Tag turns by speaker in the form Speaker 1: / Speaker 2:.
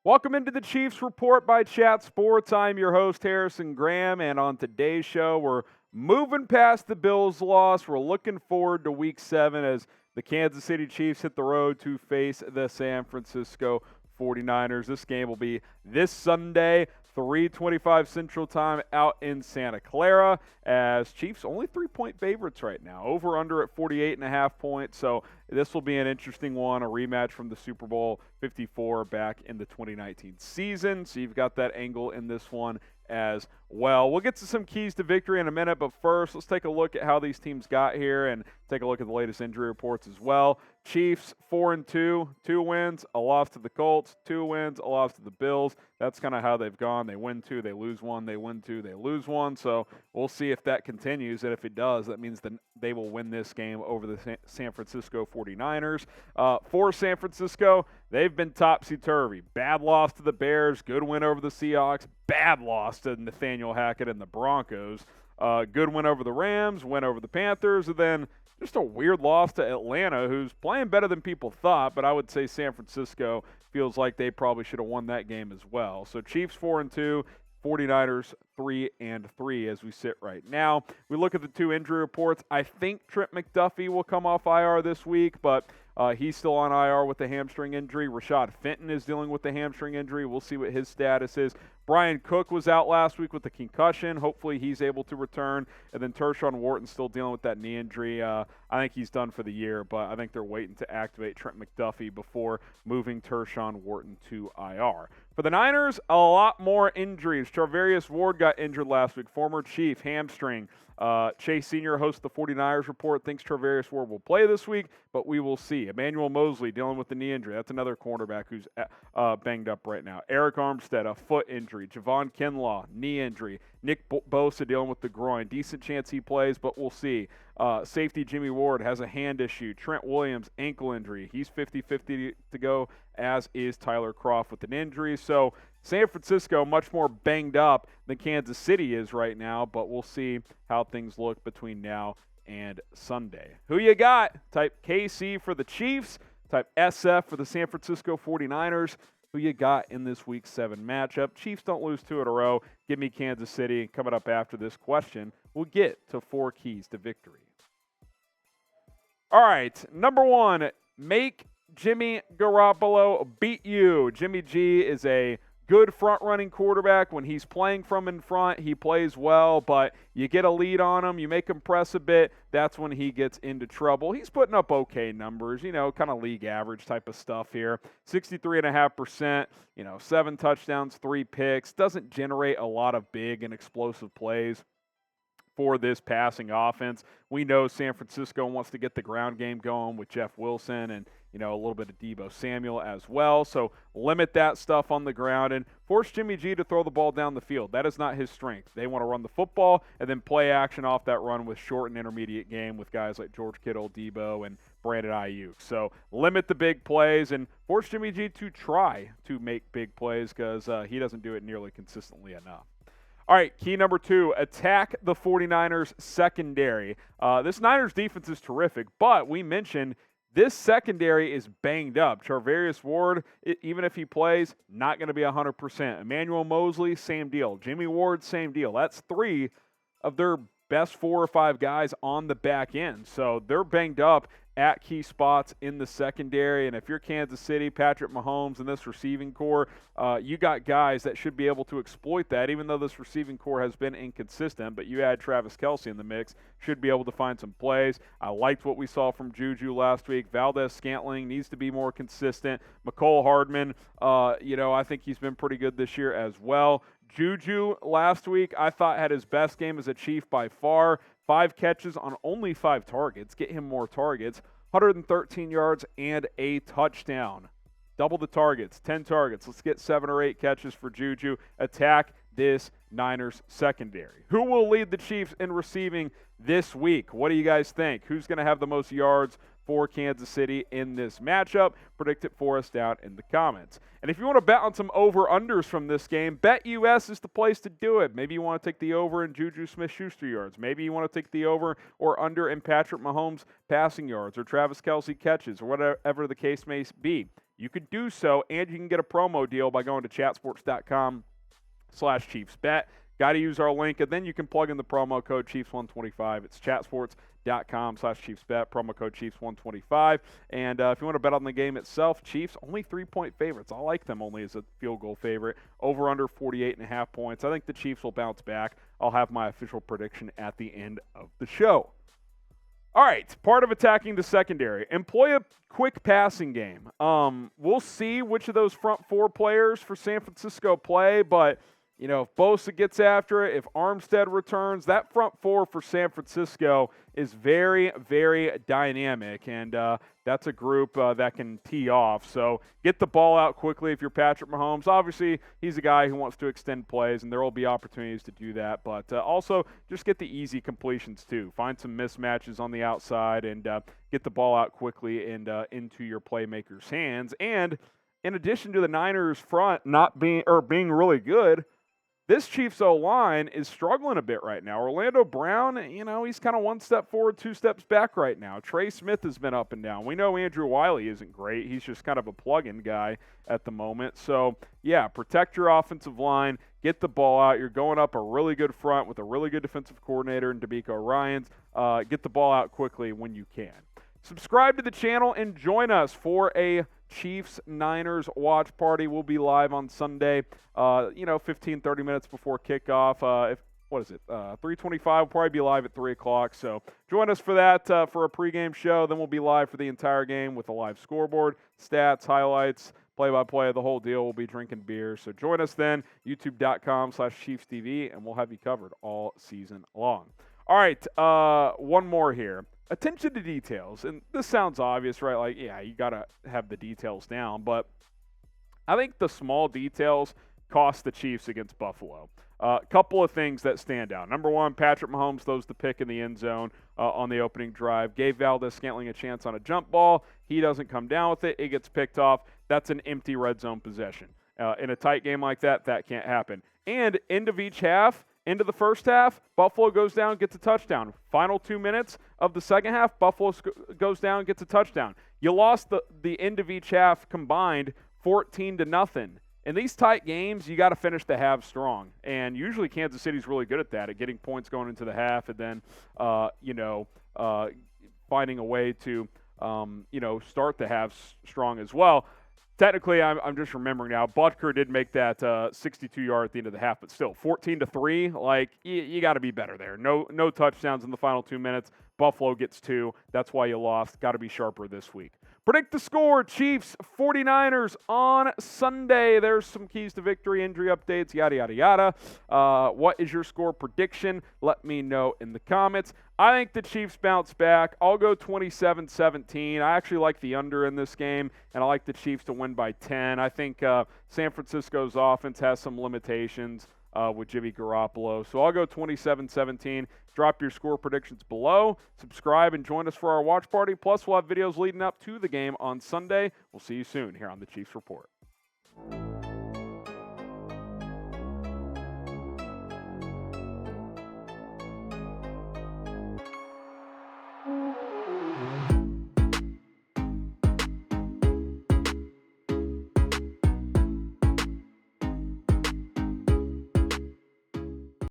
Speaker 1: Welcome into the Chiefs Report by Chat Sports. I'm your host, Harrison Graham, and on today's show, we're moving past the Bills' loss. We're looking forward to Week 7 as the Kansas City Chiefs hit the road to face the San Francisco 49ers. This game will be this Sunday, 3:25 Central Time out in Santa Clara, as Chiefs only 3-point favorites right now, over under at 48.5 points. So this will be an interesting one, a rematch from the Super Bowl 54 back in the 2019 season. So you've got that angle in this one as well. We'll get to some keys to victory in a minute, but first, let's take a look at how these teams got here and take a look at the latest injury reports as well. Chiefs 4-2, 2 wins, a loss to the Colts, 2 wins, a loss to the Bills. That's kind of how they've gone. They win 2, they lose 1, they win 2, they lose 1. So we'll see if that continues, and if it does, that means that they will win this game over the San Francisco 49ers. For San Francisco, they've been topsy-turvy. Bad loss to the Bears, good win over the Seahawks, bad loss to Nathaniel Hackett and the Broncos. Good win over the Rams, win over the Panthers, and then just a weird loss to Atlanta, who's playing better than people thought, but I would say San Francisco feels like they probably should have won that game as well. So Chiefs 4-2, 49ers 3-3 as we sit right now. We look at the 2 injury reports. I think Trent McDuffie will come off IR this week, but he's still on IR with the hamstring injury. Rashad Fenton is dealing with the hamstring injury. We'll see what his status is. Brian Cook was out last week with a concussion. Hopefully he's able to return. And then Tershawn Wharton's still dealing with that knee injury. I think he's done for the year, but I think they're waiting to activate Trent McDuffie before moving Tershawn Wharton to IR. For the Niners, a lot more injuries. Charvarius Ward got injured last week, former Chief, hamstring. Chase Sr., host of the 49ers Report, thinks Charvarius Ward will play this week, but we will see. Emmanuel Moseley dealing with the knee injury. That's another cornerback who's banged up right now. Eric Armstead, a foot injury. Javon Kinlaw, knee injury. Nick Bosa dealing with the groin. Decent chance he plays, but we'll see. Safety Jimmie Ward has a hand issue. Trent Williams, ankle injury. He's 50-50 to go, as is Tyler Kroft with an injury. So San Francisco much more banged up than Kansas City is right now, but we'll see how things look between now and Sunday. Who you got? Type KC for the Chiefs. Type SF for the San Francisco 49ers. Who you got in this Week 7 matchup? Chiefs don't lose 2 in a row. Give me Kansas City. Coming up after this question, we'll get to 4 keys to victory. All right, number 1, make Jimmy Garoppolo beat you. Jimmy G is a good front-running quarterback. When he's playing from in front, he plays well, but you get a lead on him, you make him press a bit, that's when he gets into trouble. He's putting up okay numbers, kind of league average type of stuff here. 63.5%, 7 touchdowns, 3 picks. Doesn't generate a lot of big and explosive plays for this passing offense. We know San Francisco wants to get the ground game going with Jeff Wilson and a little bit of Deebo Samuel as well. So limit that stuff on the ground and force Jimmy G to throw the ball down the field. That is not his strength. They want to run the football and then play action off that run with short and intermediate game with guys like George Kittle, Deebo, and Brandon Ayuk. So limit the big plays and force Jimmy G to try to make big plays because he doesn't do it nearly consistently enough. All right, key number 2, attack the 49ers secondary. This Niners defense is terrific, but we mentioned this secondary is banged up. Charvarius Ward, even if he plays, not going to be 100%. Emmanuel Moseley, same deal. Jimmie Ward, same deal. That's 3 of their best 4 or 5 guys on the back end. So they're banged up at key spots in the secondary. And if you're Kansas City, Patrick Mahomes, and this receiving core, you got guys that should be able to exploit that, even though this receiving core has been inconsistent. But you add Travis Kelce in the mix, should be able to find some plays. I liked what we saw from JuJu last week. Valdez-Scantling needs to be more consistent. McCole Hardman, I think he's been pretty good this year as well. JuJu last week, I thought had his best game as a Chief by far. 5 catches on only 5 targets. Get him more targets. 113 yards and a touchdown. Double the targets, 10 targets. Let's get 7 or 8 catches for JuJu. Attack this Niners secondary. Who will lead the Chiefs in receiving this week? What do you guys think? Who's going to have the most yards, for Kansas City in this matchup. Predict it for us down in the comments. And if you want to bet on some over-unders from this game, BetUS is the place to do it. Maybe you want to take the over in JuJu Smith-Schuster yards. Maybe you want to take the over or under in Patrick Mahomes passing yards or Travis Kelce catches or whatever the case may be. You could do so, and you can get a promo deal by going to chatsports.com/ChiefsBet. Got to use our link, and then you can plug in the promo code Chiefs125. It's chatsports.com/ChiefsBet, promo code Chiefs125. And if you want to bet on the game itself, Chiefs only 3-point favorites. I like them only as a field goal favorite. Over under 48.5 points. I think the Chiefs will bounce back. I'll have my official prediction at the end of the show. All right, part of attacking the secondary. Employ a quick passing game. We'll see which of those front four players for San Francisco play, but you know, if Bosa gets after it, if Armstead returns, that front four for San Francisco is very, very dynamic, and that's a group that can tee off. So get the ball out quickly if you're Patrick Mahomes. Obviously, he's a guy who wants to extend plays, and there will be opportunities to do that. But also, just get the easy completions, too. Find some mismatches on the outside and get the ball out quickly and into your playmakers' hands. And in addition to the Niners' front not being really good, this Chiefs O-line is struggling a bit right now. Orlando Brown, you know, he's kind of one step forward, two steps back right now. Trey Smith has been up and down. We know Andrew Wiley isn't great. He's just kind of a plug-in guy at the moment. So, yeah, protect your offensive line. Get the ball out. You're going up a really good front with a really good defensive coordinator in DeMeco Ryans. Get the ball out quickly when you can. Subscribe to the channel and join us for a Chiefs-Niners watch party. We'll be live on Sunday, 15-30 minutes before kickoff. 3:25. We'll probably be live at 3 o'clock. So join us for that, for a pregame show. Then we'll be live for the entire game with a live scoreboard, stats, highlights, play-by-play, the whole deal. We'll be drinking beer. So join us then, youtube.com/ChiefsTV, and we'll have you covered all season long. All right, one more here. Attention to details, and this sounds obvious, right? Like, yeah, you got to have the details down, but I think the small details cost the Chiefs against Buffalo. A couple of things that stand out. Number one, Patrick Mahomes throws the pick in the end zone on the opening drive. Gave Valdez-Scantling a chance on a jump ball. He doesn't come down with it. It gets picked off. That's an empty red zone possession. In a tight game like that, that can't happen. And end of each half, into the first half, Buffalo goes down, gets a touchdown. Final 2 minutes of the second half, Buffalo goes down, gets a touchdown. You lost the end of each half combined 14-0. In these tight games, you got to finish the half strong. And usually Kansas City's really good at that, at getting points going into the half and then, finding a way to, start the half strong as well. Technically, I'm just remembering now, Butker did make that 62-yard at the end of the half, but still, 14-3, like, you got to be better there. No touchdowns in the final 2 minutes. Buffalo gets 2. That's why you lost. Got to be sharper this week. Predict the score, Chiefs 49ers on Sunday. There's some keys to victory, injury updates, yada, yada, yada. What is your score prediction? Let me know in the comments. I think the Chiefs bounce back. I'll go 27-17. I actually like the under in this game, and I like the Chiefs to win by 10. I think San Francisco's offense has some limitations with Jimmie Garoppolo. So I'll go 27-17. Drop your score predictions below. Subscribe and join us for our watch party. Plus, we'll have videos leading up to the game on Sunday. We'll see you soon here on the Chiefs Report.